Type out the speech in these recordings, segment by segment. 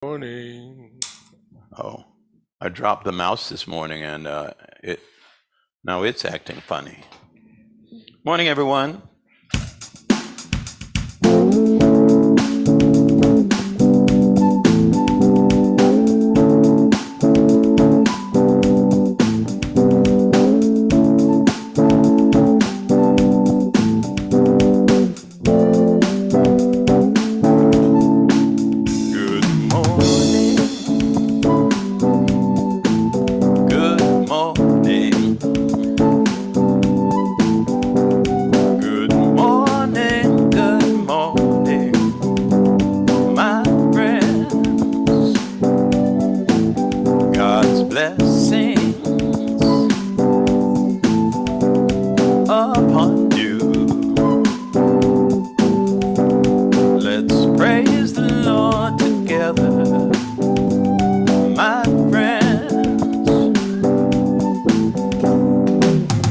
Morning. Oh, I dropped the mouse this morning and now it's acting funny. Morning, everyone. Good morning. Good morning. Good morning. Good morning, my friends. God's blessings upon you. Let's praise the Lord together, my friends.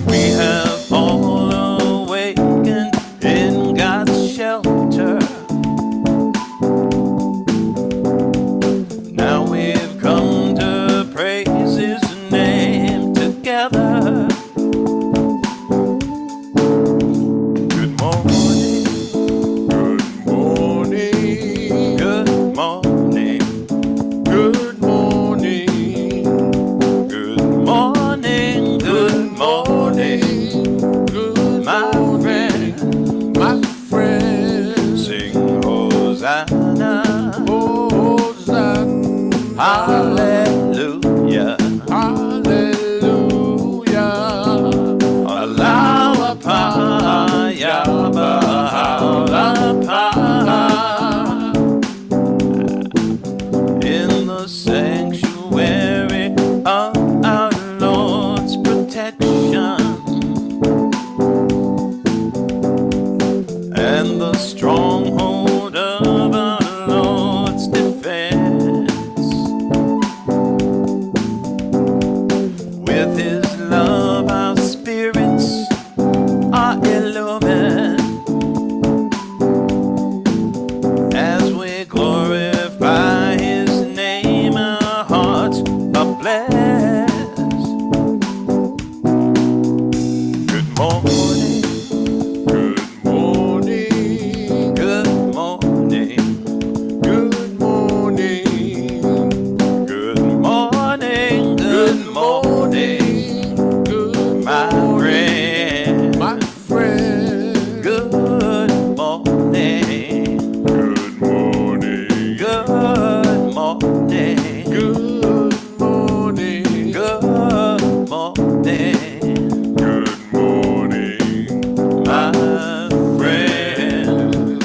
We have all awakened in God's shelter. Now we've come to praise His name together. Good morning. Good morning. Good morning. Good morning. Good morning. Good morning, Good my morning, friend. my friend. Sing Hosanna, Hosanna. hallelujah. Hallelujah. Alawapa, Yaba, Alapa. In the sanctuary of our Lord's protection and the stronghold of our Lord's defense. With His love, our spirits are illumined as we glorify His name. Our hearts are blessed. Good morning. Good morning. Good morning. Good morning. Good morning. Good morning, Good my morning, friend. my friend. Good morning. Good morning. Good morning. Good morning. Good morning, Good morning, my friend.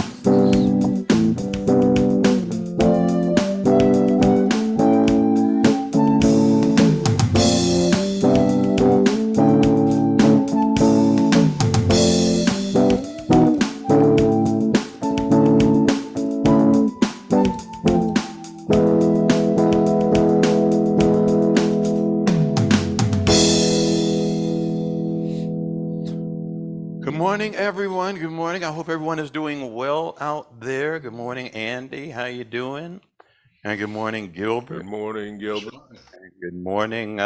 Good morning, everyone. Good morning. I hope everyone is doing well out there. Good morning, Andy. How you doing? And good morning, Gilbert. Good morning, Gilbert. And good morning, Jeremiah.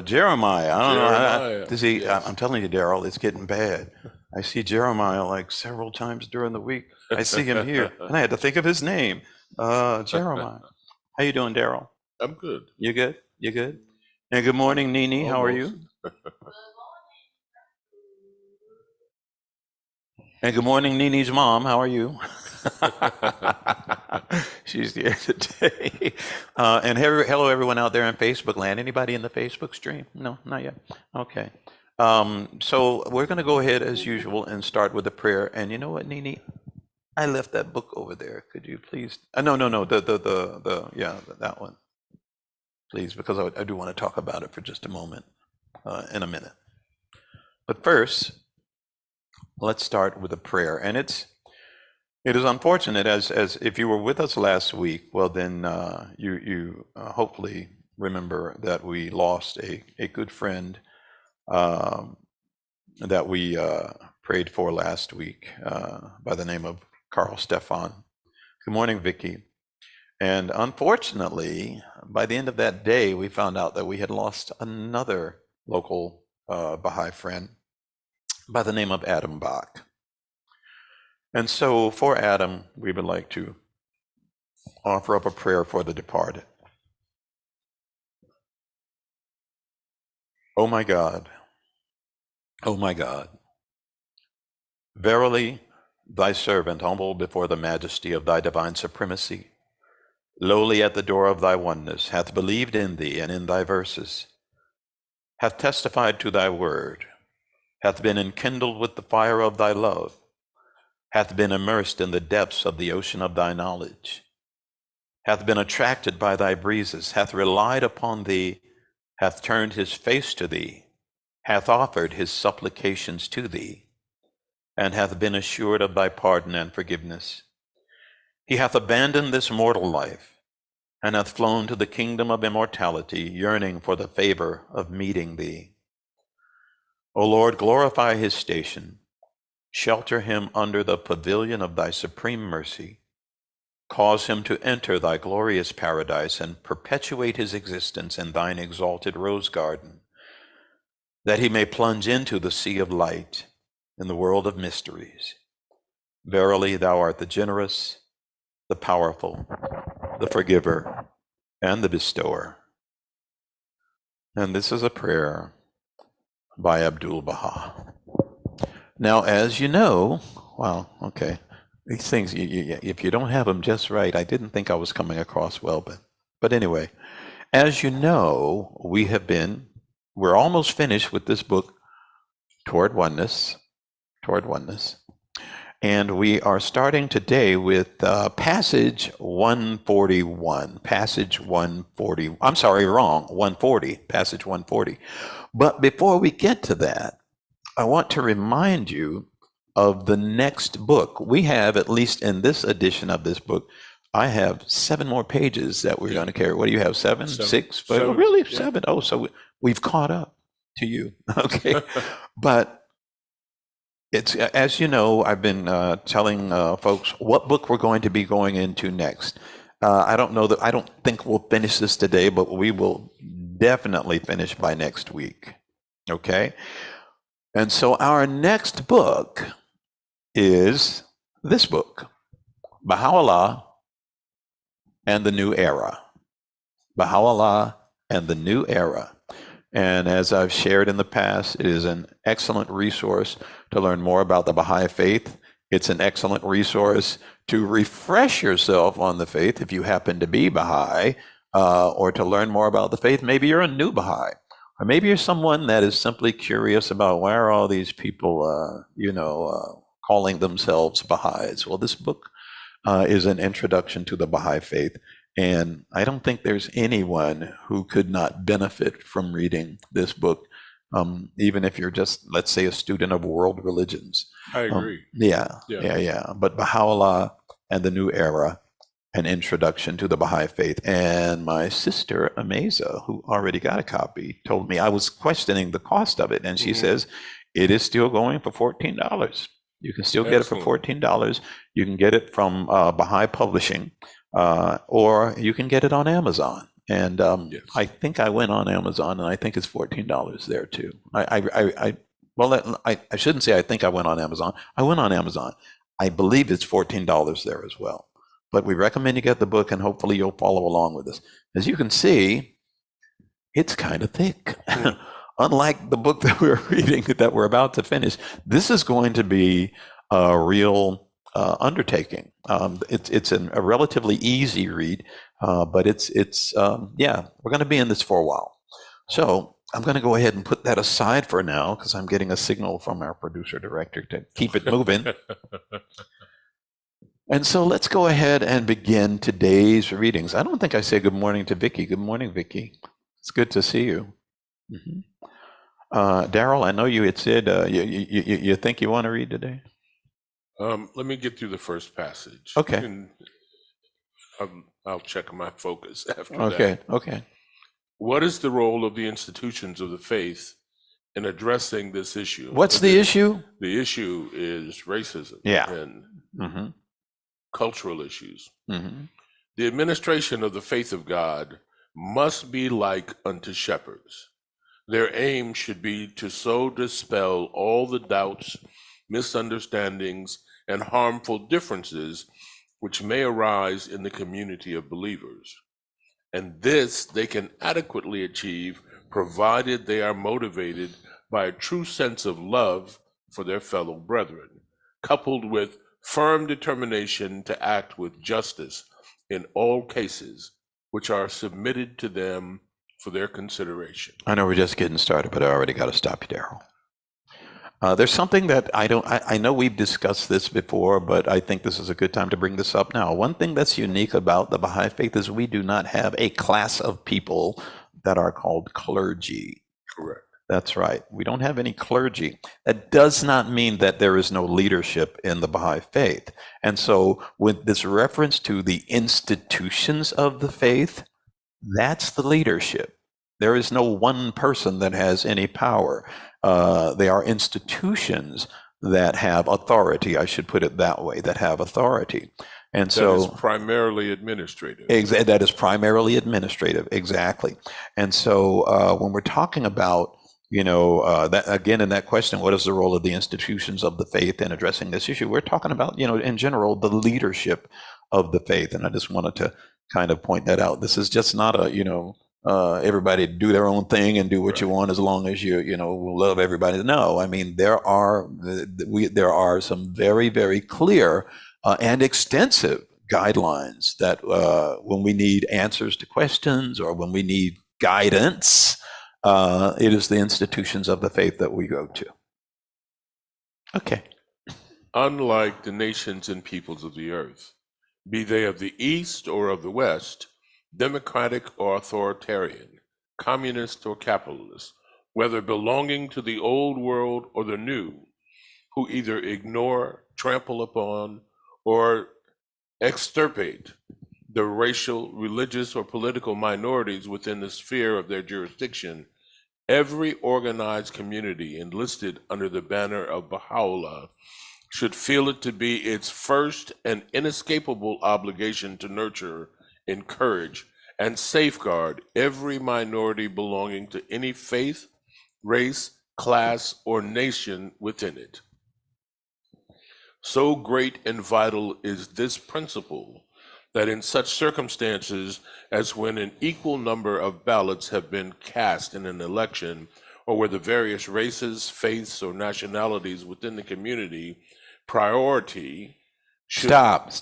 I don't know Jeremiah, to see. yes. I'm telling you, Daryl, it's getting bad. I see Jeremiah like several times during the week. I see him here, and I had to think of his name. Jeremiah. How you doing, Daryl? I'm good. You good? You good? And good morning, Nini. How are you? And good morning, Nini's mom. How are you? She's here today. And hello, everyone out there in Facebook land. Anybody in the Facebook stream? No, not yet. Okay. So we're going to go ahead as usual and start with a prayer. And you know what, Nini? I left that book over there. Could you please? No. That one, please, because I do want to talk about it for just a moment, in a minute. But first, let's start with a prayer. And it is unfortunate, as if you were with us last week, well, then you hopefully remember that we lost a good friend that we prayed for last week by the name of Carl Stefan. Good morning, Vicky. And unfortunately, by the end of that day, we found out that we had lost another local Baha'i friend by the name of Adam Bach. And so for Adam, we would like to offer up a prayer for the departed. Oh my God, oh my God, verily thy servant, humble before the majesty of thy divine supremacy, lowly at the door of thy oneness, hath believed in thee and in thy verses, hath testified to thy word, hath been enkindled with the fire of thy love, hath been immersed in the depths of the ocean of thy knowledge, hath been attracted by thy breezes, hath relied upon thee, hath turned his face to thee, hath offered his supplications to thee, and hath been assured of thy pardon and forgiveness. He hath abandoned this mortal life, and hath flown to the kingdom of immortality, yearning for the favor of meeting thee. O Lord, glorify his station, shelter him under the pavilion of thy supreme mercy, cause him to enter thy glorious paradise and perpetuate his existence in thine exalted rose garden, that he may plunge into the sea of light in the world of mysteries. Verily, thou art the generous, the powerful, the forgiver, and the bestower. And this is a prayer by Abdul Baha. Now, as you know, well, okay, these things, if you don't have them just right, I didn't think I was coming across well, but anyway, as you know, we're almost finished with this book, Toward Oneness, and we are starting today with passage 141, passage 140, I'm sorry, wrong, 140, passage 140. But before we get to that, I want to remind you of the next book. We have, at least in this edition of this book, I have 7 more pages that we're going to carry. What do you have, 7, 6? Oh, really? Yeah. 7? Oh, so we've caught up to you. Okay. But it's, as you know, I've been telling folks what book we're going to be going into next. I don't think we'll finish this today, but we will definitely finish by next week. Okay? And so our next book is this book, Baha'u'llah and the New Era. Baha'u'llah and the New Era. And as I've shared in the past, it is an excellent resource to learn more about the Baha'i faith. It's an excellent resource to refresh yourself on the faith if you happen to be Baha'i, or to learn more about the faith. Maybe you're a new Baha'i, or maybe you're someone that is simply curious about why are all these people, calling themselves Baha'is. Well, this book is an introduction to the Baha'i faith. And I don't think there's anyone who could not benefit from reading this book, even if you're just, let's say, a student of world religions. I agree. Yeah. But Baha'u'llah and the New Era, an introduction to the Baha'i faith. And my sister, Ameza, who already got a copy, told me, I was questioning the cost of it, and she says, it is still going for $14. You can still get it for $14. You can get it from Baha'i Publishing. Or you can get it on Amazon. And yes. I think I went on Amazon, and I think it's $14 there too. I shouldn't say I think I went on Amazon. I went on Amazon. I believe it's $14 there as well. But we recommend you get the book, and hopefully you'll follow along with us. As you can see, it's kind of thick. Unlike the book that we're reading, that we're about to finish, this is going to be a real undertaking. It's a relatively easy read, but we're going to be in this for a while. So I'm going to go ahead and put that aside for now, because I'm getting a signal from our producer director to keep it moving. And so let's go ahead and begin today's readings. I don't think I say good morning to Vicki. Good morning, Vicki. It's good to see you. Daryl, I know you had said you think you want to read today? Let me get through the first passage. Okay. And I'll check my focus after that. Okay. What is the role of the institutions of the faith in addressing this issue? What's the issue? The issue is racism and cultural issues. The administration of the faith of God must be like unto shepherds. Their aim should be to so dispel all the doubts, misunderstandings, and harmful differences which may arise in the community of believers. And this they can adequately achieve provided they are motivated by a true sense of love for their fellow brethren, coupled with firm determination to act with justice in all cases which are submitted to them for their consideration. I know we're just getting started, but I already got to stop you, Daryl. There's something that I know we've discussed this before, but I think this is a good time to bring this up now. One thing that's unique about the Baha'i Faith is we do not have a class of people that are called clergy. Correct. That's right. We don't have any clergy. That does not mean that there is no leadership in the Baha'i Faith. And so with this reference to the institutions of the faith, that's the leadership. There is no one person that has any power. They are institutions that have authority, I should put it that way, that have authority. And so that is primarily administrative. That is primarily administrative, exactly. And so when we're talking about, that again, in that question, what is the role of the institutions of the faith in addressing this issue? We're talking about, in general, the leadership of the faith. And I just wanted to kind of point that out. This is just not a, everybody do their own thing and do what you want as long as you love everybody. No, I mean, there are some very, very clear and extensive guidelines that when we need answers to questions or when we need guidance, it is the institutions of the faith that we go to. Okay. Unlike the nations and peoples of the earth, be they of the East or of the West, democratic or authoritarian, communist or capitalist, whether belonging to the old world or the new, who either ignore, trample upon, or extirpate the racial, religious, or political minorities within the sphere of their jurisdiction, every organized community enlisted under the banner of Baha'u'llah should feel it to be its first and inescapable obligation to nurture, encourage, and safeguard every minority belonging to any faith, race, class, or nation within it. So great and vital is this principle that in such circumstances as when an equal number of ballots have been cast in an election, or where the various races, faiths, or nationalities within the community, priority should... Stop.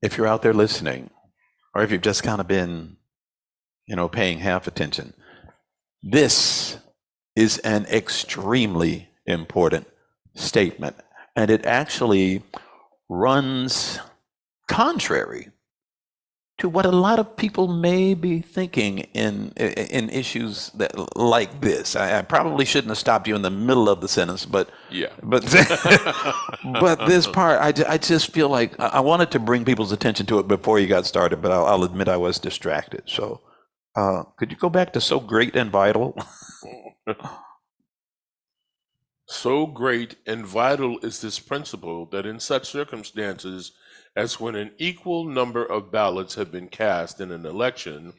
If you're out there listening, or if you've just kind of been, paying half attention, this is an extremely important statement. And it actually runs contrary to what a lot of people may be thinking in issues like this. I probably shouldn't have stopped you in the middle of the sentence, but Yeah. but this part, I just feel like I wanted to bring people's attention to it before you got started, but I'll admit I was distracted. So could you go back to so great and vital? So great and vital is this principle that in such circumstances as when an equal number of ballots have been cast in an election,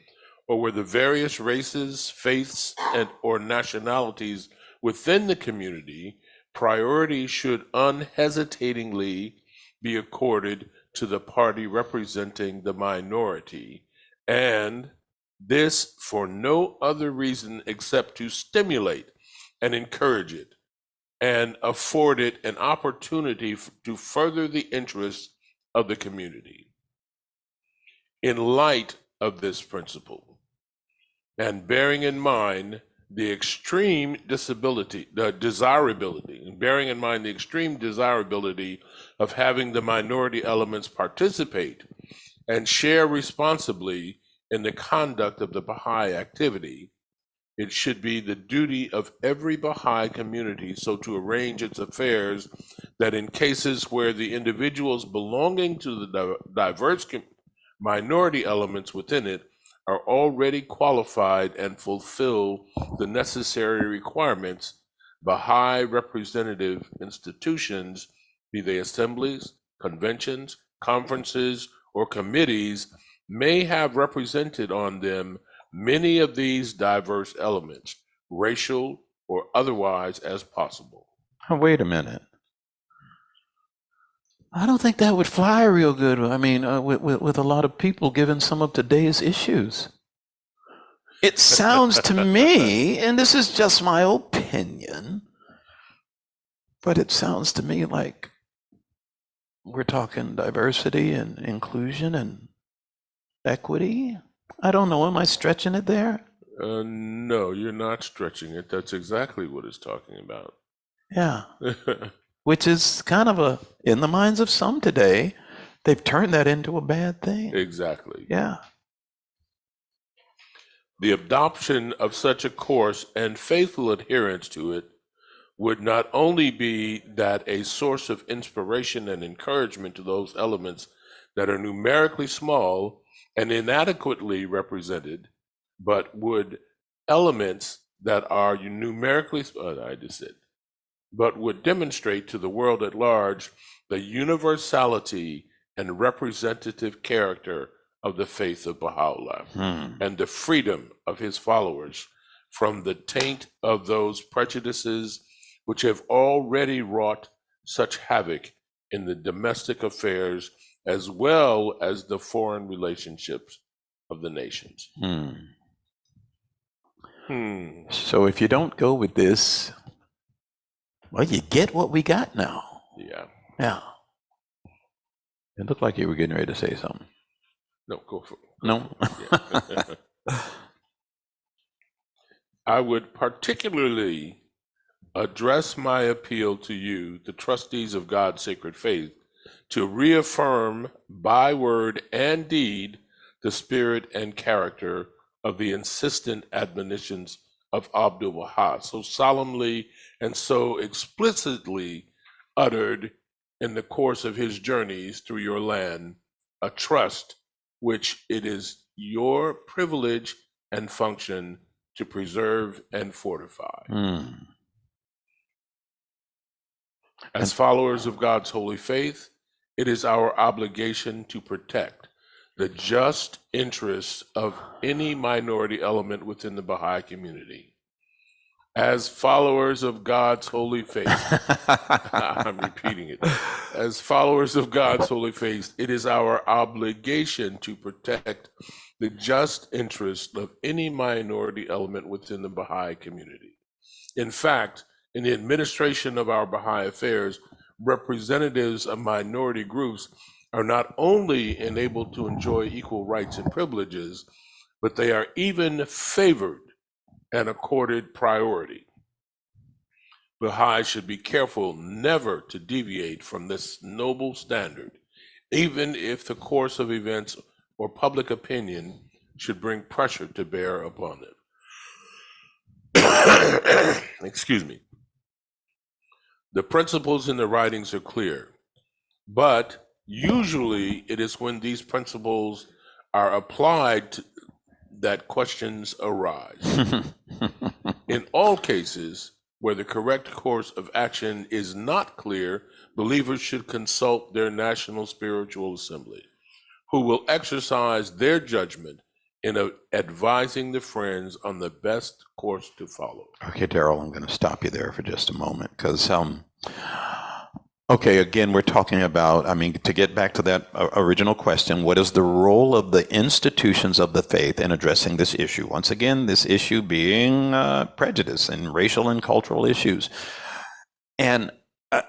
or where the various races, faiths, or nationalities within the community, priority should unhesitatingly be accorded to the party representing the minority, and this for no other reason except to stimulate and encourage it and afford it an opportunity to further the interests of the community. In light of this principle, and bearing in mind the extreme desirability of having the minority elements participate and share responsibly in the conduct of the Baha'i activity, it should be the duty of every Baha'i community so to arrange its affairs that in cases where the individuals belonging to the diverse minority elements within it are already qualified and fulfill the necessary requirements, Baha'i representative institutions, be they assemblies, conventions, conferences, or committees may have represented on them many of these diverse elements, racial or otherwise, as possible. Oh, wait a minute. I don't think that would fly real good. I mean, with a lot of people, given some of today's issues. It sounds to me, and this is just my opinion, but it sounds to me like we're talking diversity and inclusion and equity. I don't know. Am I stretching it there? No, you're not stretching it. That's exactly what it's talking about. Yeah. Which is kind of in the minds of some today, they've turned that into a bad thing. Exactly. Yeah. The adoption of such a course and faithful adherence to it would not only be that a source of inspiration and encouragement to those elements that are numerically small and inadequately represented, but would elements that are numerically, but would demonstrate to the world at large the universality and representative character of the faith of Baha'u'llah and the freedom of his followers from the taint of those prejudices which have already wrought such havoc in the domestic affairs as well as the foreign relationships of the nations. So if you don't go with this, well, you get what we got now. Yeah. Yeah. It looked like you were getting ready to say something. No, go for it. No? Yeah. I would particularly address my appeal to you, the trustees of God's sacred faith, to reaffirm by word and deed the spirit and character of the insistent admonitions of Abdu'l-Baha, so solemnly and so explicitly uttered in the course of his journeys through your land, a trust which it is your privilege and function to preserve and fortify. As followers of God's holy faith, it is our obligation to protect the just interests of any minority element within the Baha'i community. As followers of God's holy faith, I'm repeating it. As followers of God's holy faith, it is our obligation to protect the just interests of any minority element within the Baha'i community. In fact, in the administration of our Baha'i affairs, representatives of minority groups are not only enabled to enjoy equal rights and privileges, but they are even favored and accorded priority. Baha'i should be careful never to deviate from this noble standard, even if the course of events or public opinion should bring pressure to bear upon them. Excuse me. The principles in the writings are clear, but usually it is when these principles are applied that questions arise. In all cases where the correct course of action is not clear, believers should consult their national spiritual assembly, who will exercise their judgment in advising the friends on the best course to follow. Okay, Daryl, I'm going to stop you there for just a moment because, okay, again, we're talking about, to get back to that original question, what is the role of the institutions of the faith in addressing this issue? Once again, this issue being prejudice and racial and cultural issues. And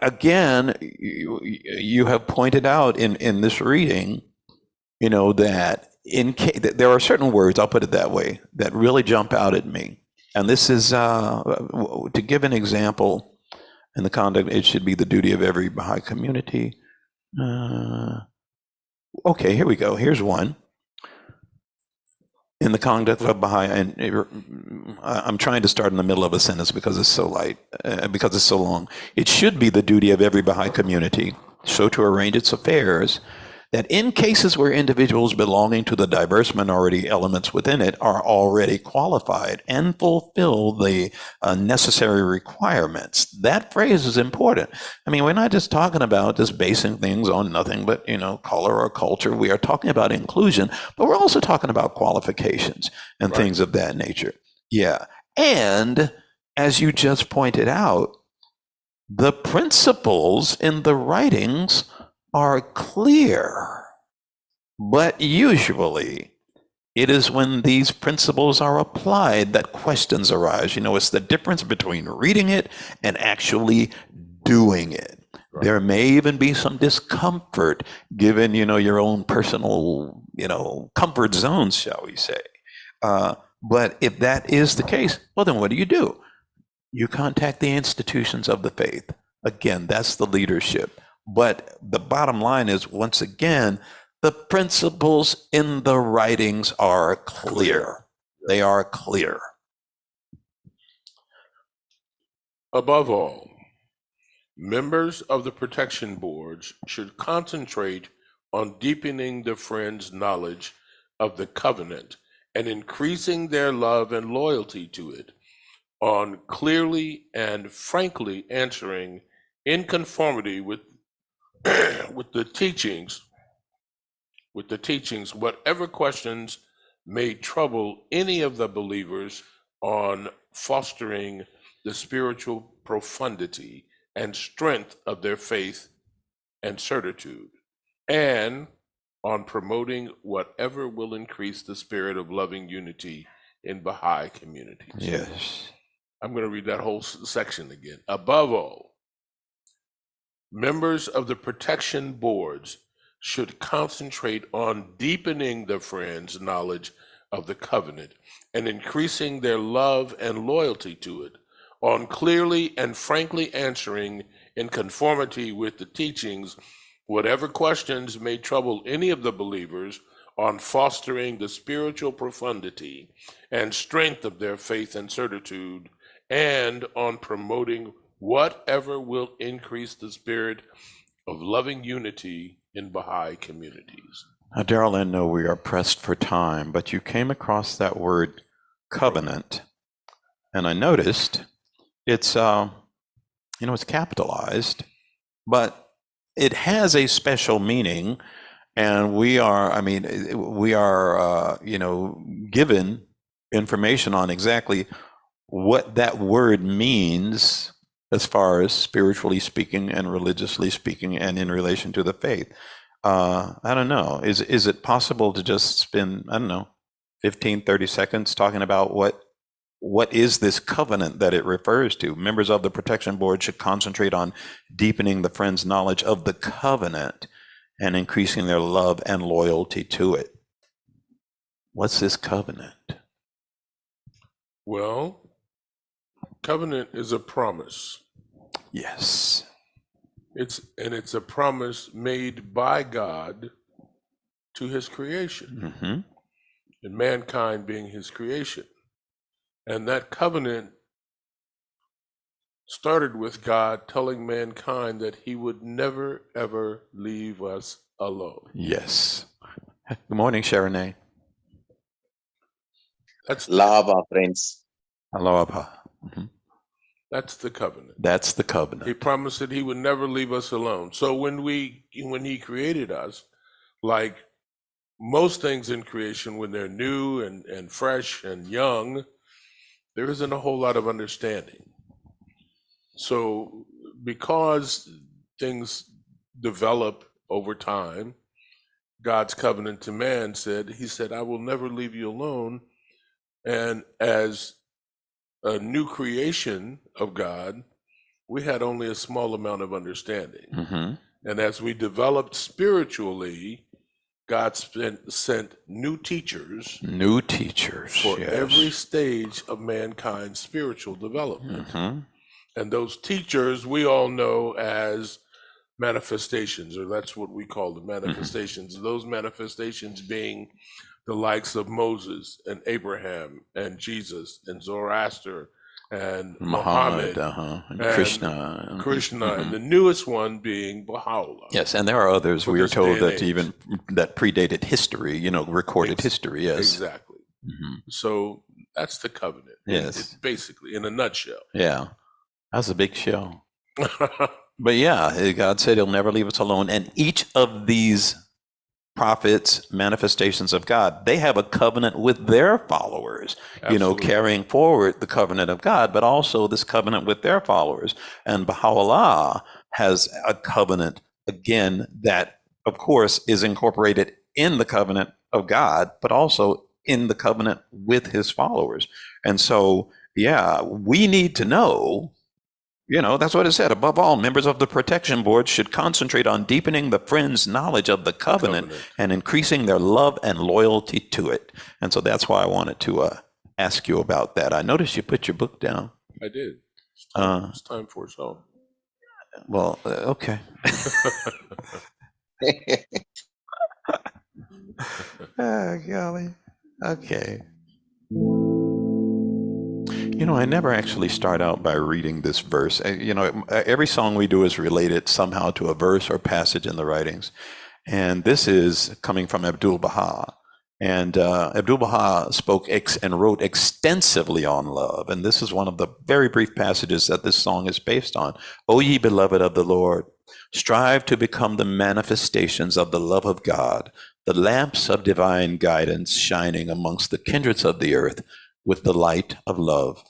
again, you have pointed out in this reading, that there are certain words, I'll put it that way, that really jump out at me. And this is, to give an example, in the conduct, it should be the duty of every Baha'i community. Okay, here we go. Here's one. In the conduct of Baha'i, and I'm trying to start in the middle of a sentence because it's so light, because it's so long. It should be the duty of every Baha'i community so to arrange its affairs that in cases where individuals belonging to the diverse minority elements within it are already qualified and fulfill the necessary requirements. That phrase is important. I mean, we're not just talking about just basing things on nothing but, color or culture. We are talking about inclusion, but we're also talking about qualifications and Right. things of that nature. Yeah. And as you just pointed out, the principles in the writings are clear, but usually it is when these principles are applied that questions arise. It's the difference between reading it and actually doing it. Right. There may even be some discomfort given, your own personal, comfort zones, shall we say. But if that is the case, well, then what do? You contact the institutions of the faith. Again, that's the leadership. But the bottom line is, once again, the principles in the writings are clear. They are clear. Above all, members of the protection boards should concentrate on deepening the Friends' knowledge of the covenant and increasing their love and loyalty to it, on clearly and frankly answering in conformity with the teachings whatever questions may trouble any of the believers, on fostering the spiritual profundity and strength of their faith and certitude, and on promoting whatever will increase the spirit of loving unity in Baha'i communities. Yes. I'm going to read that whole section again. Above all, members of the protection boards should concentrate on deepening the Friends' knowledge of the covenant and increasing their love and loyalty to it, on clearly and frankly answering in conformity with the teachings whatever questions may trouble any of the believers, on fostering the spiritual profundity and strength of their faith and certitude, and on promoting whatever will increase the spirit of loving unity in Baha'i communities. Now, Daryl, I know we are pressed for time, but you came across that word covenant, and I noticed it's it's capitalized, but it has a special meaning, and we are given information on exactly what that word means as far as spiritually speaking and religiously speaking and in relation to the faith. I don't know. Is it possible to just spend, 15, 30 seconds talking about what is this covenant that it refers to? Members of the protection board should concentrate on deepening the Friends' knowledge of the covenant and increasing their love and loyalty to it. What's this covenant? Well, covenant is a promise. Yes. It's a promise made by God to his creation, Mm-hmm. and mankind being his creation. And that covenant started with God telling mankind that he would never, ever leave us alone. Yes. Good morning, Sharonay. Lava, friends. Aloha. Mm-hmm. That's the covenant. That's the He covenant. promised that he would never leave us alone. So when he created us, like most things in creation, when they're new and fresh and young, there isn't a whole lot of understanding. So because things develop over time, God's covenant to man he said, I will never leave you alone. And as a new creation of God, we had only a small amount of understanding. Mm-hmm. And as we developed spiritually, God sent new teachers New teachers. for yes. every stage of mankind's spiritual development. Mm-hmm. And those teachers we all know as manifestations, or that's what we call the manifestations. Mm-hmm. Those manifestations being the likes of Moses and Abraham and Jesus and Zoroaster and Muhammad, Muhammad, and and Krishna. Krishna, and the newest one being Baha'u'llah. Yes, and there are others. For We are this day told and that age. even that predated history, recorded Ex- history. Yes. Exactly. Mhm. So that's the covenant. Yes. Basically, in a nutshell. Yeah. That's a big show. But yeah, God said he'll never leave us alone. And each of these prophets, manifestations of God, they have a covenant with their followers, Absolutely. carrying forward the covenant of God, but also this covenant with their followers. And Baha'u'llah has a covenant, again, that, of course, is incorporated in the covenant of God, but also in the covenant with his followers. And so, we need to know. That's what it said. Above all, members of the protection board should concentrate on deepening the friends' knowledge of the covenant and increasing their love and loyalty to it. And so that's why I wanted to ask you about that. I noticed you put your book down. I did. It's time for a song. Well, okay. Golly. Okay. I never actually start out by reading this verse. Every song we do is related somehow to a verse or passage in the writings. And this is coming from Abdu'l-Baha. And Abdu'l-Baha spoke and wrote extensively on love. And this is one of the very brief passages that this song is based on. O ye beloved of the Lord, strive to become the manifestations of the love of God, the lamps of divine guidance shining amongst the kindreds of the earth with the light of love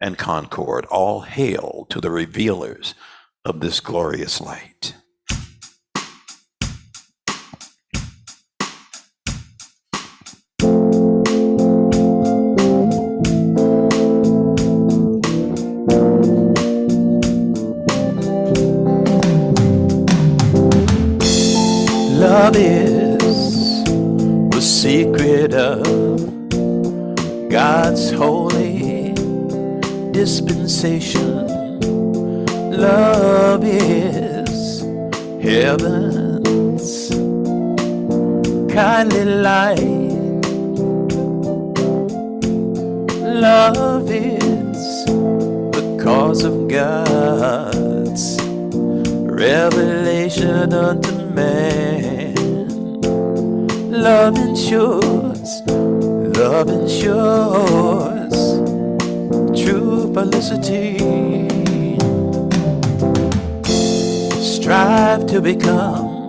and concord. All hail to the revealers of this glorious light. Love is the secret of God's holy dispensation. Love is heaven's kindly light. Love is the cause of God's revelation unto man. Love ensures true felicity. Strive to become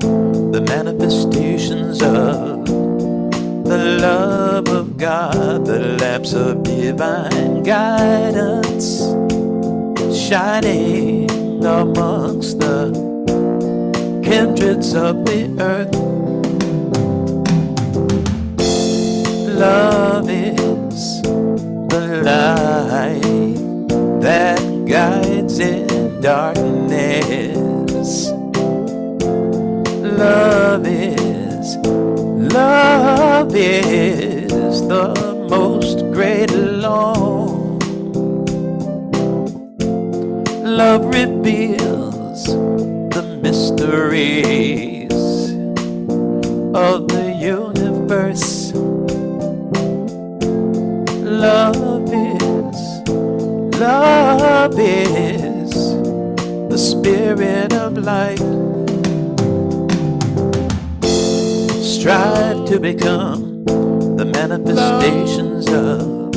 the manifestations of the love of God, the lamps of divine guidance, shining amongst the kindreds of the earth. Love is the light that guides in darkness. Love is the most great alone. Love reveals the mysteries of the universe. Love is the spirit of life. Strive to become the manifestations of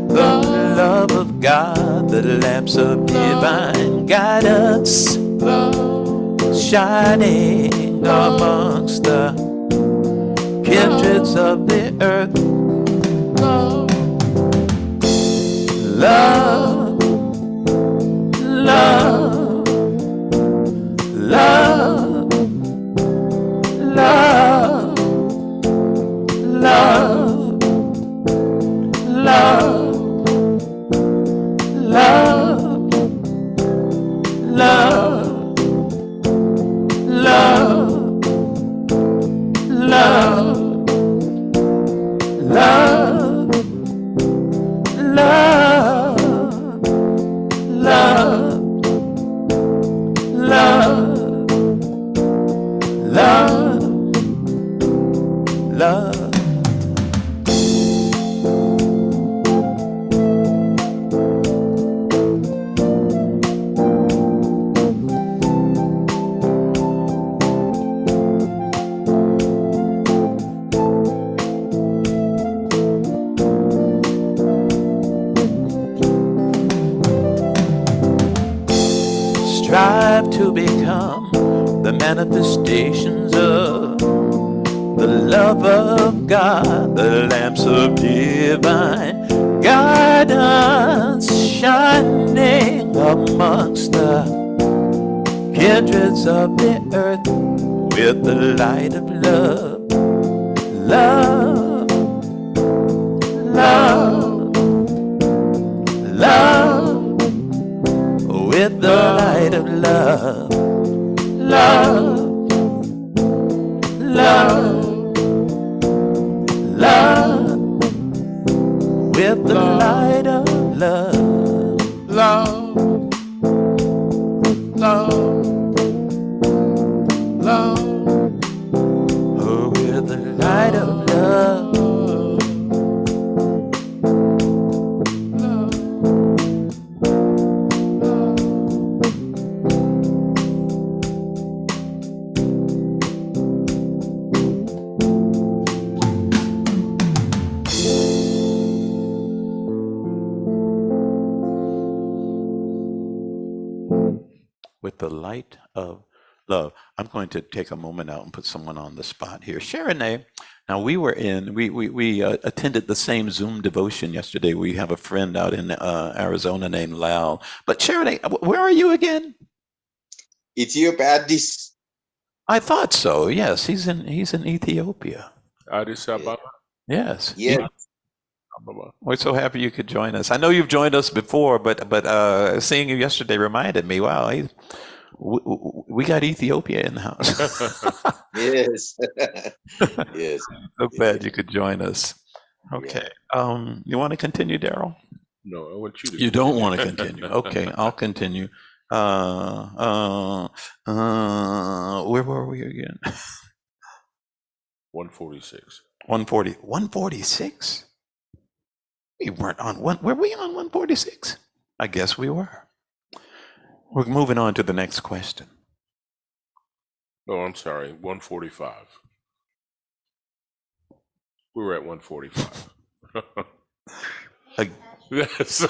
the love of God, the lamps of divine guidance, shining amongst the kindreds of the earth. Love, love, love, love, love, love, love, love, love, love, love, love. to become the manifestations of the love of God, the lamps of divine guidance shining amongst the kindreds of the earth with the light of love, love, love, love, with the light of love, love, love, love, with the light of love, Love, love, love, oh, with the light of love. With the light of love. I'm going to take a moment out and put someone on the spot here. Sharonay, now we attended the same Zoom devotion yesterday. We have a friend out in Arizona named Lal. But Sharonay, where are you again? Ethiopia, Addis. I thought so. Yes, he's in Ethiopia. Addis Ababa. Yes. Yes. Ababa. We're so happy you could join us. I know you've joined us before, but seeing you yesterday reminded me. Wow, we got Ethiopia in the house. Yes. Yes. So glad you could join us. Okay. You want to continue, Daryl? No, I want you to. You don't want to continue. Okay, I'll continue. Where were we again? 146. 140. 146? We weren't on one. Were we on 146? I guess we were. We're moving on to the next question. Oh, I'm sorry. 145. We were at 145. Yes.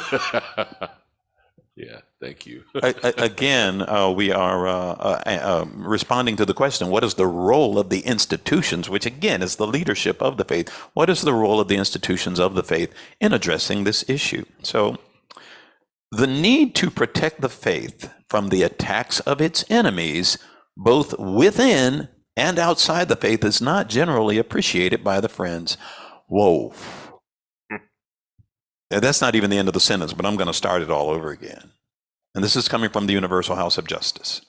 Yeah, thank you. Again, we are responding to the question, what is the role of the institutions, which again is the leadership of the faith? What is the role of the institutions of the faith in addressing this issue? So, the need to protect the faith from the attacks of its enemies, both within and outside the faith, is not generally appreciated by the friends. Whoa. That's not even the end of the sentence, but I'm going to start it all over again. And this is coming from the Universal House of Justice.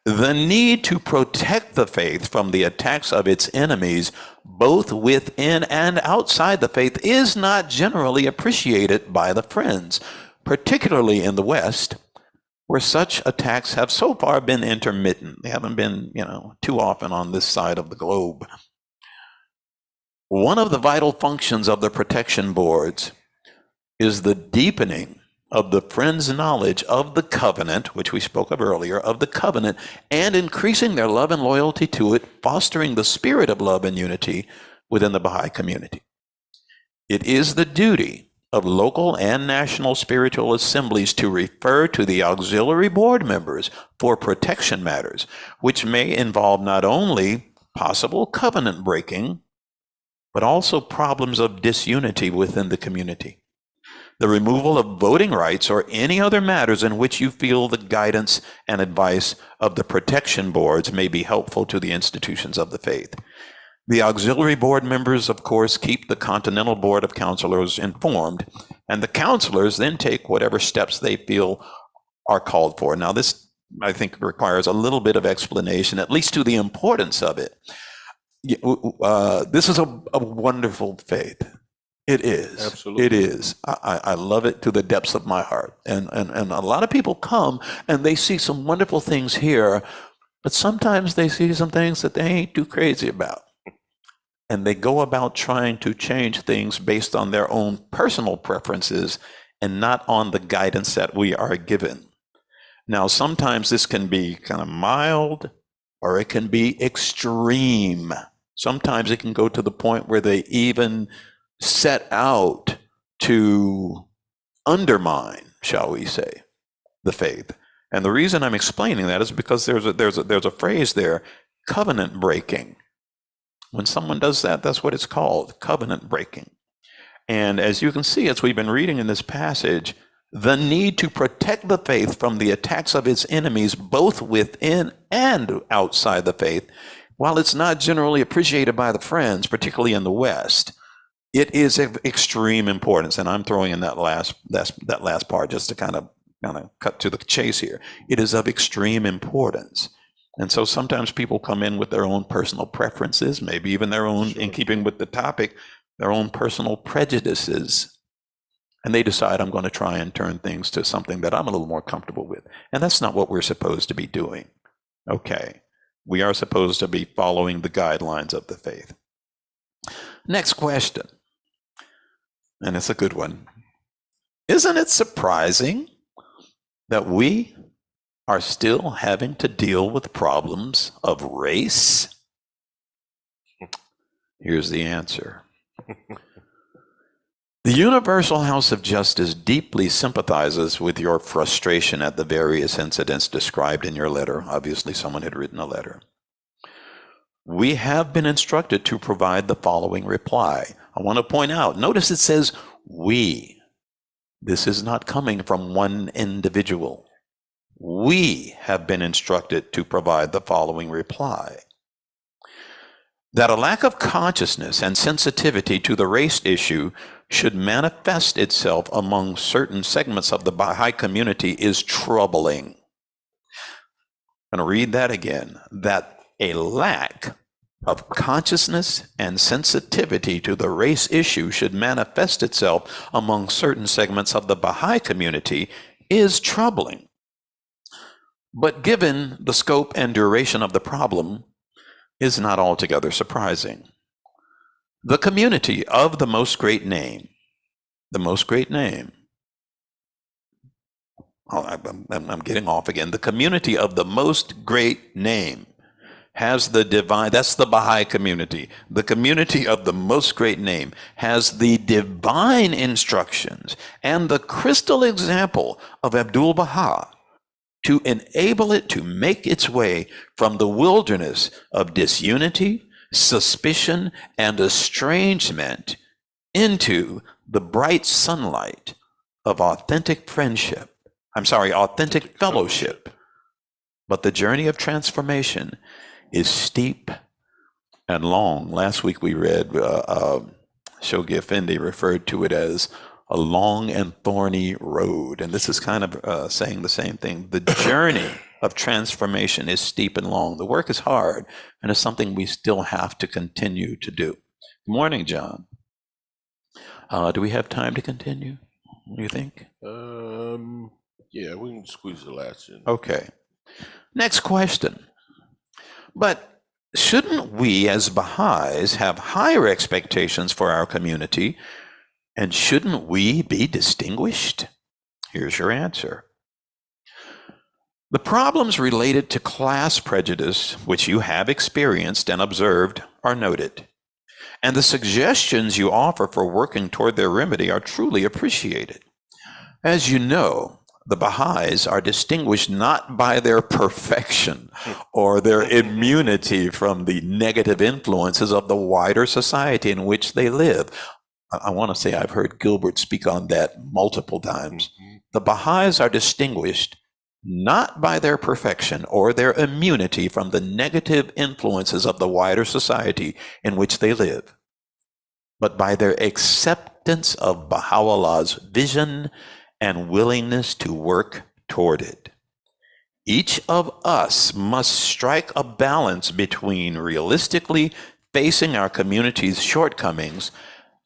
The need to protect the faith from the attacks of its enemies, both within and outside the faith, is not generally appreciated by the friends, particularly in the West, where such attacks have so far been intermittent. They haven't been, too often on this side of the globe. One of the vital functions of the protection boards is the deepening of the friends' knowledge of the covenant, which we spoke of earlier, of the covenant, and increasing their love and loyalty to it, fostering the spirit of love and unity within the Baha'i community. It is the duty of local and national spiritual assemblies to refer to the auxiliary board members for protection matters, which may involve not only possible covenant breaking, but also problems of disunity within the community. The removal of voting rights or any other matters in which you feel the guidance and advice of the protection boards may be helpful to the institutions of the faith. The auxiliary board members, of course, keep the Continental Board of Counselors informed, and the counselors then take whatever steps they feel are called for. Now, this, I think, requires a little bit of explanation, at least to the importance of it. This is a wonderful faith. It is. Absolutely. It is. I love it to the depths of my heart. And a lot of people come and they see some wonderful things here, but sometimes they see some things that they ain't too crazy about. And they go about trying to change things based on their own personal preferences and not on the guidance that we are given. Now, sometimes this can be kind of mild or it can be extreme. Sometimes it can go to the point where they even set out to undermine, shall we say, the faith. And the reason I'm explaining that is because there's a phrase there, covenant breaking. When someone does that, that's what it's called, covenant breaking. And as you can see, as we've been reading in this passage, the need to protect the faith from the attacks of its enemies, both within and outside the faith, while it's not generally appreciated by the friends, particularly in the West, it is of extreme importance. And I'm throwing in that last part just to kind of cut to the chase here. It is of extreme importance. And so sometimes people come in with their own personal preferences, maybe even their own, in keeping with the topic, their own personal prejudices. And they decide, I'm going to try and turn things to something that I'm a little more comfortable with. And that's not what we're supposed to be doing. Okay. We are supposed to be following the guidelines of the faith. Next question. And it's a good one. Isn't it surprising that we are still having to deal with problems of race? Here's the answer. The Universal House of Justice deeply sympathizes with your frustration at the various incidents described in your letter. Obviously, someone had written a letter. We have been instructed to provide the following reply. I want to point out, notice it says we. This is not coming from one individual. We have been instructed to provide the following reply. That a lack of consciousness and sensitivity to the race issue should manifest itself among certain segments of the Baha'i community is troubling. I'm going to read that again. That a lack of consciousness and sensitivity to the race issue should manifest itself among certain segments of the Baha'i community is troubling. But given the scope and duration of the problem, is not altogether surprising. The community of the Most Great Name, I'm getting off again. The community of the Most Great Name has the divine, that's the Baha'i community. The community of the Most Great Name has the divine instructions and the crystal example of Abdu'l-Baha to enable it to make its way from the wilderness of disunity, suspicion, and estrangement into the bright sunlight of authentic fellowship. But the journey of transformation is steep and long. Last week we read, Shoghi Effendi referred to it as a long and thorny road. And this is kind of saying the same thing. The journey of transformation is steep and long. The work is hard, and it's something we still have to continue to do. Good morning, John. Do we have time to continue? What do you think? Yeah, we can squeeze the last in. Okay. Next question. But shouldn't we as Baha'is have higher expectations for our community? And shouldn't we be distinguished? Here's your answer. The problems related to class prejudice, which you have experienced and observed, are noted. And the suggestions you offer for working toward their remedy are truly appreciated. As you know, the Baha'is are distinguished not by their perfection or their immunity from the negative influences of the wider society in which they live. I want to say I've heard Gilbert speak on that multiple times. The Baha'is are distinguished not by their perfection or their immunity from the negative influences of the wider society in which they live, but by their acceptance of Baha'u'llah's vision and willingness to work toward it. Each of us must strike a balance between realistically facing our community's shortcomings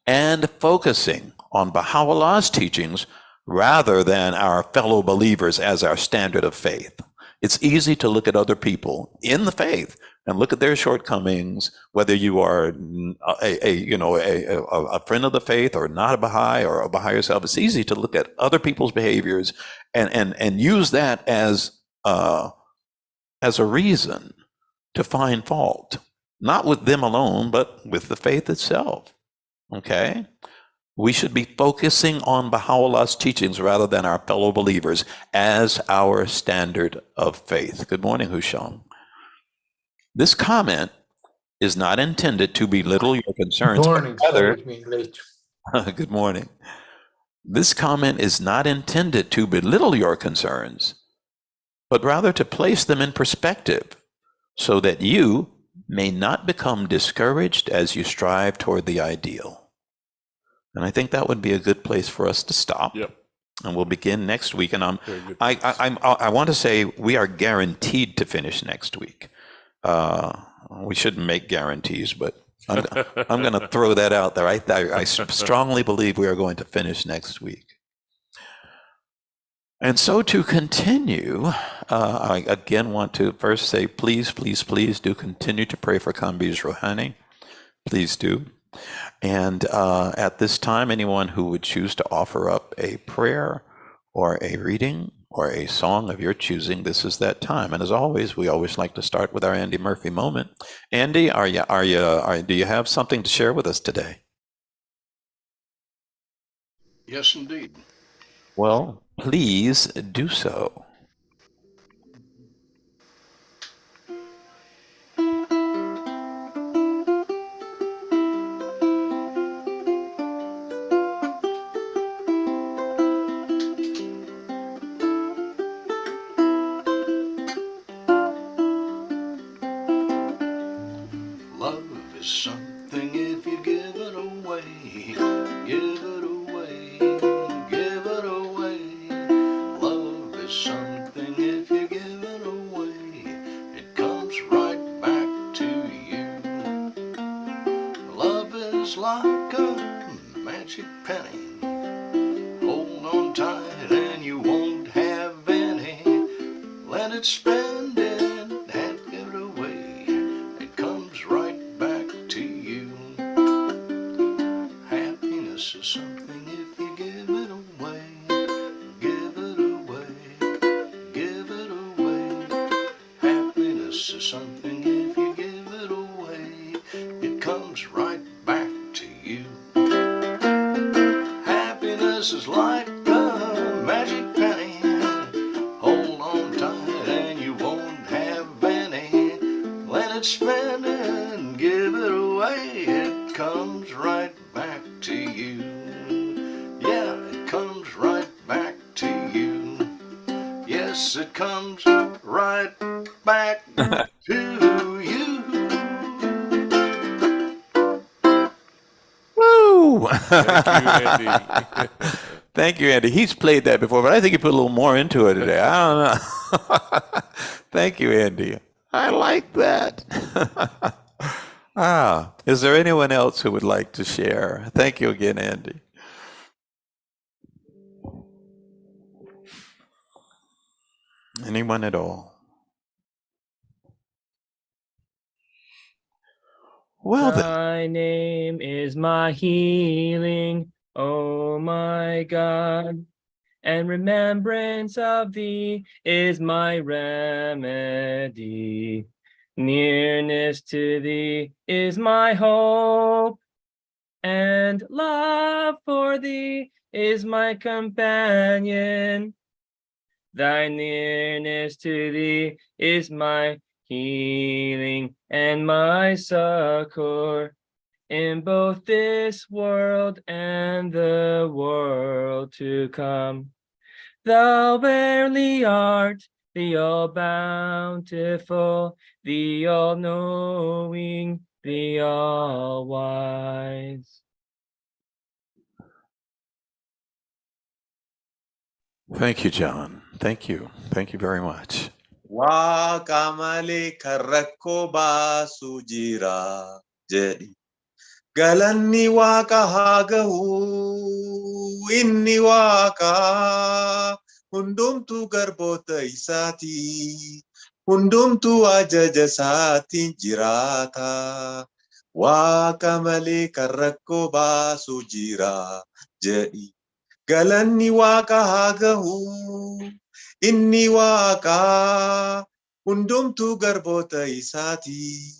and focusing on Baha'u'llah's teachings rather than our fellow believers as our standard of faith. It's easy to look at other people in the faith and look at their shortcomings, whether you are a friend of the faith or not a Baha'i or a Baha'i yourself. It's easy to look at other people's behaviors and use that as a reason to find fault, not with them alone, but with the faith itself. Okay? We should be focusing on Baha'u'llah's teachings rather than our fellow believers as our standard of faith. Good morning, Husham. This comment is not intended to belittle your concerns. Morning, sorry with me late. Good morning. This comment is not intended to belittle your concerns, but rather to place them in perspective so that you may not become discouraged as you strive toward the ideal. And I think that would be a good place for us to stop. Yep. And we'll begin next week. And Very good. I want to say we are guaranteed to finish next week. We shouldn't make guarantees, but I'm going to throw that out there. I strongly believe we are going to finish next week. And so to continue, I again want to first say, please, please, please do continue to pray for Kambiz Rouhani. Please do. And at this time, anyone who would choose to offer up a prayer or a reading or a song of your choosing, this is that time. And as always, we always like to start with our Andy Murphy moment. Andy, do you have something to share with us today? Yes, indeed. Well, please do so. Love is something if you give it away, give it away, give it away. Love is something if you give it away, it comes right back to you. Love is like a magic penny, hold on tight and you won't have any. Let it spend it and give it away, it comes right back to you. Happiness is something if you give it away, give it away, give it away. Happiness is something if you give it away, it comes right back to you. Happiness is like a magic penny, hold on tight and you won't have any. Let it spend and give it away, it comes right back to you. Yeah, it comes right back to you. Yes, it comes right back to you. Woo! Thank you, Andy. Thank you, Andy. He's played that before, but I think he put a little more into it today. I don't know. Thank you, Andy. I like that. Is there anyone else who would like to share? Thank you again, Andy. Anyone at all? Well, then. Thy name is my healing, oh my God, and remembrance of thee is my remedy. Nearness to thee is my hope, and love for thee is my companion. Thy nearness to thee is my healing and my succor in both this world and the world to come. Thou verily art the all-bountiful, the all-knowing, the all-wise. Thank you, John. Thank you. Thank you very much. Waaqa malee kan rakkoo baasu jira jedhi. Galanni waaqa haa gahu, inni waaqa hundumtuu garboota isaati, hundumtuu ajaja isaatiin jiraata. Waaqa malee kan rakkoo baasu jira jedhi. Galanni waaqa haa gahu, inni waaqa hundumtuu garboota isaati,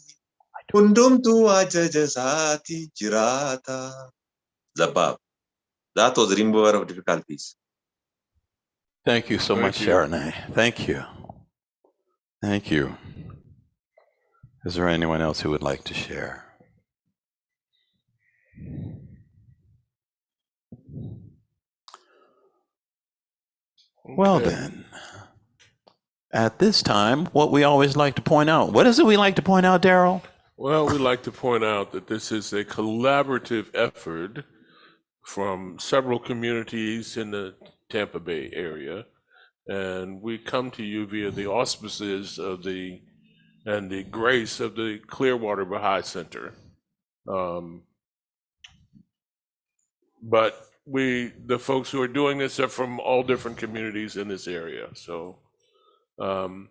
hundumtuu ajaja isaatiin jiraata. Zabbaab. That was the remover of difficulties. Thank you so Thank much, you. Sharonay. Thank you. Thank you. Is there anyone else who would like to share? Well Okay. then, at this time, what we always like to point out. What is it we like to point out, Daryl? Well, we like to point out that this is a collaborative effort from several communities in the Tampa Bay area, and we come to you via the auspices of the grace of the Clearwater Baha'i Center. But the folks who are doing this are from all different communities in this area. So, and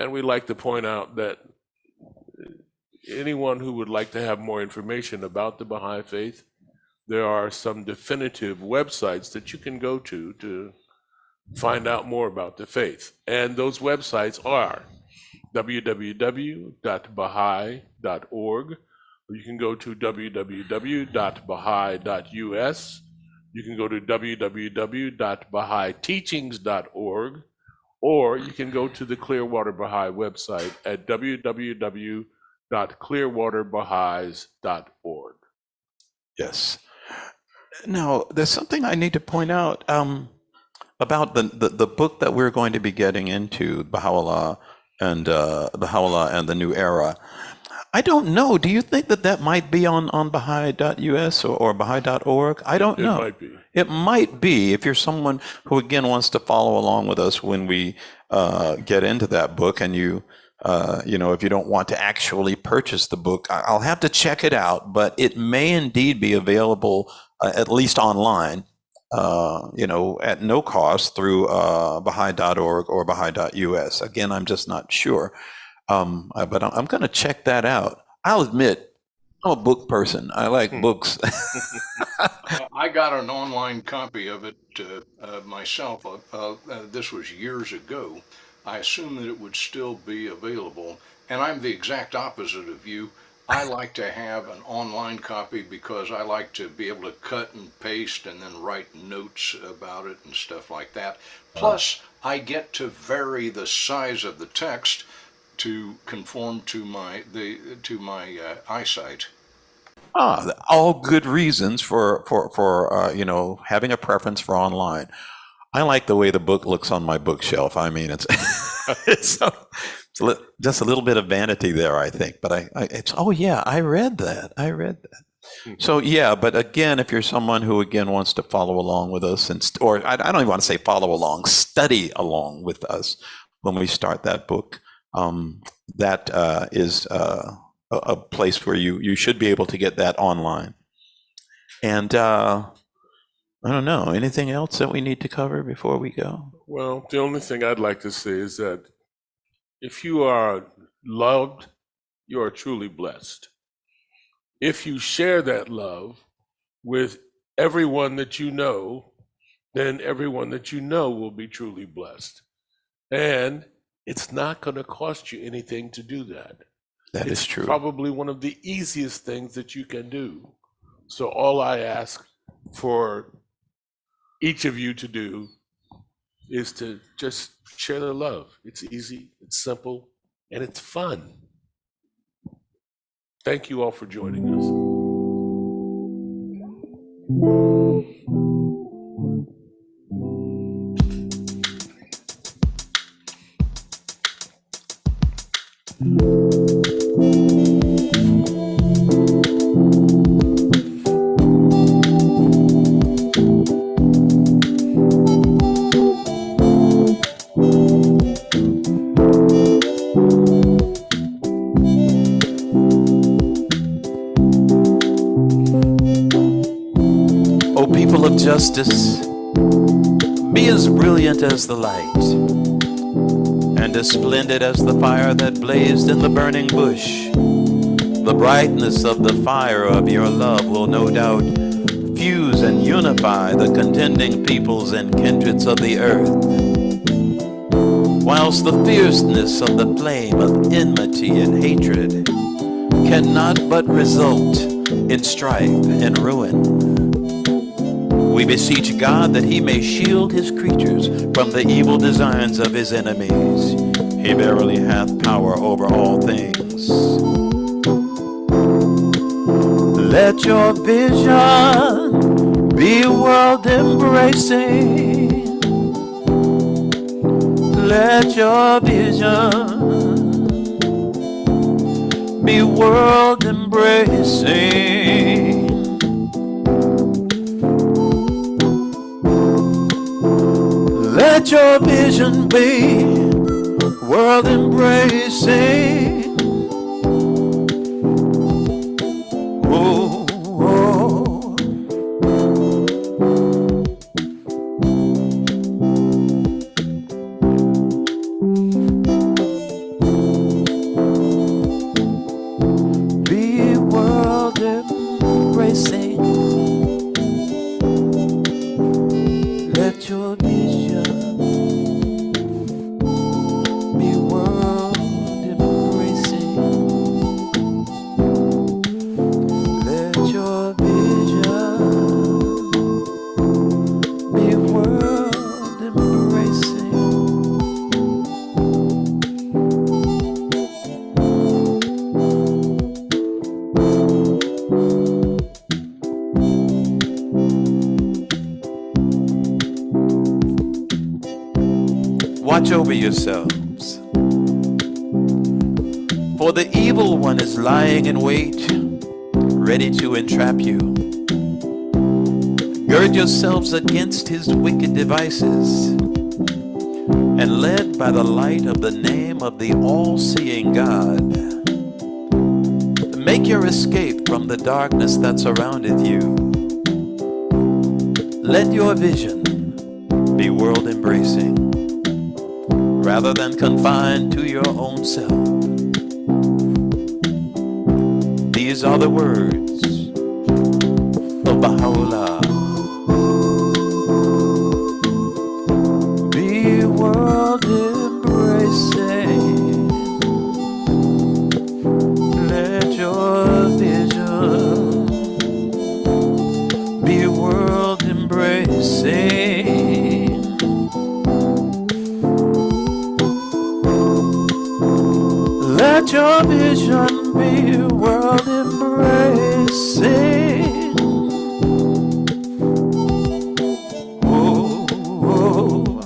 we like to point out that anyone who would like to have more information about the Baha'i Faith, there are some definitive websites that you can go to find out more about the faith. And those websites are www.baha'i.org, or you can go to www.baha'i.us. You can go to www.bahaiteachings.org, or you can go to the Clearwater Baha'i website at www.clearwaterbaha'is.org. Yes. Now, there's something I need to point out about the book that we're going to be getting into, Baha'u'llah and the New Era. I don't know. Do you think that might be on Baha'i.us or Baha'i.org? I don't know. It might be. It might be, if you're someone who, again, wants to follow along with us when we get into that book, and you know, if you don't want to actually purchase the book, I'll have to check it out, but it may indeed be available, at least online, you know, at no cost through Baha'i.org or Baha'i.us. Again, I'm just not sure. But I'm going to check that out. I'll admit, I'm a book person. I like books. I got an online copy of it myself. This was years ago. I assume that it would still be available. And I'm the exact opposite of you. I like to have an online copy because I like to be able to cut and paste and then write notes about it and stuff like that. Plus, I get to vary the size of the text to conform to my eyesight. All good reasons for you know, having a preference for online. I like the way the book looks on my bookshelf. I mean, it's just a little bit of vanity there, I think. But it's, oh yeah, I read that. So yeah, but again, if you're someone who again wants to follow along with us, or I don't even want to say follow along, study along with us when we start that book, that is a place where you should be able to get that online. And I don't know, anything else that we need to cover before we go? Well, the only thing I'd like to say is that if you are loved, you are truly blessed. If you share that love with everyone that you know, then everyone that you know will be truly blessed. And it's not going to cost you anything to do that. That is It's true. probably one of the easiest things that you can do. So all I ask for each of you to do is to just share the love. It's easy, it's simple, and it's fun. Thank you all for joining us. O people of justice, be as brilliant as the light, and as splendid as the fire that blazed in the burning bush. The brightness of the fire of your love will no doubt fuse and unify the contending peoples and kindreds of the earth, whilst the fierceness of the flame of enmity and hatred cannot but result in strife and ruin. We beseech God that he may shield his creatures from the evil designs of his enemies. He verily hath power over all things. Let your vision be world embracing. Let your vision be world embracing. Let your vision be world embracing. Oh, oh. Be world embracing. Let your vision be world embracing. Let your vision be world embracing. Watch over yourselves, for the evil one is lying in wait, ready to entrap you. Gird yourselves against his wicked devices, and led by the light of the name of the all-seeing God, make your escape from the darkness that surroundeth you. Let your vision be world-embracing, rather than confined to your own self. These are the words of Baha'u'llah. Be world embracing. Let your vision be world embracing. Let your vision be world embracing. Oh, oh.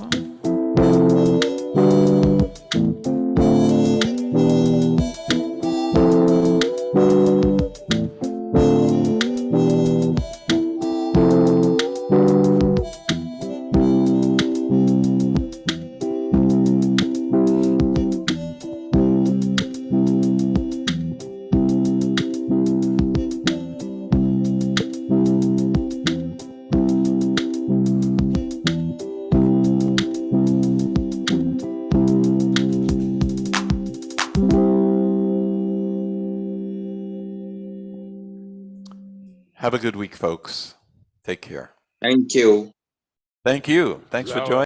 Have a good week, folks. Take care. Thank you. Thank you. Thanks for Wow. joining.